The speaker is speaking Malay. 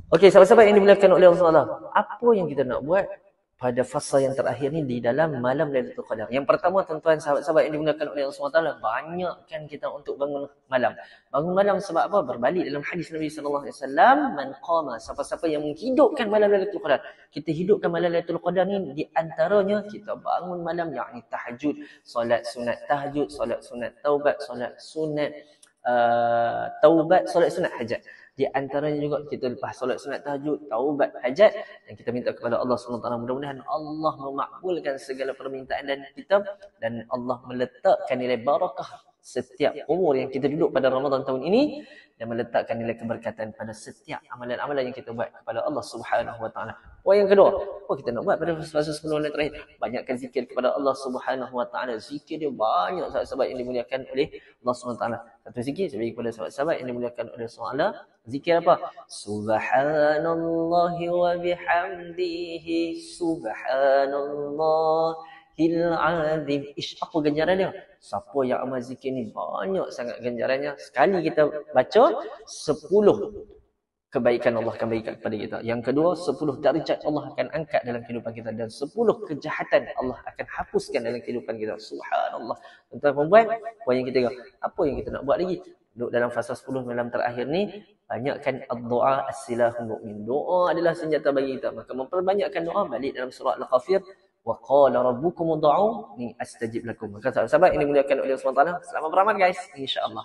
Okey, sahabat-sahabat yang dimuliakan oleh Allah Subhanahu wa taala. Apa yang kita nak buat pada fasa yang terakhir ni di dalam malam Lailatul Qadar? Yang pertama, tuan-tuan sahabat-sahabat yang dimuliakan oleh Allah Subhanahu wa taala, banyakkan kita untuk bangun malam. Bangun malam sebab apa? Berbalik dalam hadis Nabi sallallahu alaihi wasallam, man qama, siapa-siapa yang menghidupkan malam Lailatul Qadar. Kita hidupkan malam Lailatul Qadar ni di antaranya kita bangun malam, yakni tahajud, solat sunat tahajud, solat sunat taubat, solat sunat taubat, solat sunat hajat. Di antaranya juga kita lepas solat sunat tahajud, taubat, hajat, dan kita minta kepada Allah SWT, mudah-mudahan Allah memakbulkan segala permintaan dan kita, dan Allah meletakkan nilai barakah setiap umur yang kita duduk pada Ramadan tahun ini, dan meletakkan nilai keberkatan pada setiap amalan-amalan yang kita buat kepada Allah Subhanahu wa taala. Yang kedua, apa kita nak buat pada fasa 10 bulan terakhir? Banyakkan zikir kepada Allah Subhanahu wa taala. Zikir dia banyak sahabat-sahabat yang dimuliakan oleh Allah Subhanahu wa taala. Satu zikir saya bagi kepada sahabat-sahabat yang dimuliakan oleh Allah Subhanahu wa taala. Zikir apa? Subhanallahi wa bihamdihi, subhanallahil azim. Apa ganjaran dia? Siapa yang amal zikir ni banyak sangat ganjarannya. Sekali kita baca 10 kebaikan Allah akan berikan kepada kita. Yang kedua, 10 darjat Allah akan angkat dalam kehidupan kita, dan 10 kejahatan Allah akan hapuskan dalam kehidupan kita. Subhanallah. Tuan-tuan perempuan, poin yang ketiga, apa yang kita nak buat lagi? Duduk dalam fasa 10 malam terakhir ni, banyakkan doa as-silahul mu'min. Doa adalah senjata bagi kita. Maka memperbanyakkan doa, balik dalam surah Al-Ghafir, wa qala rabbukum ud'uni astajib lakum. Maka sahabat-sahabat ini dimuliakan oleh Allah SWT, selamat beramal guys, insya-Allah.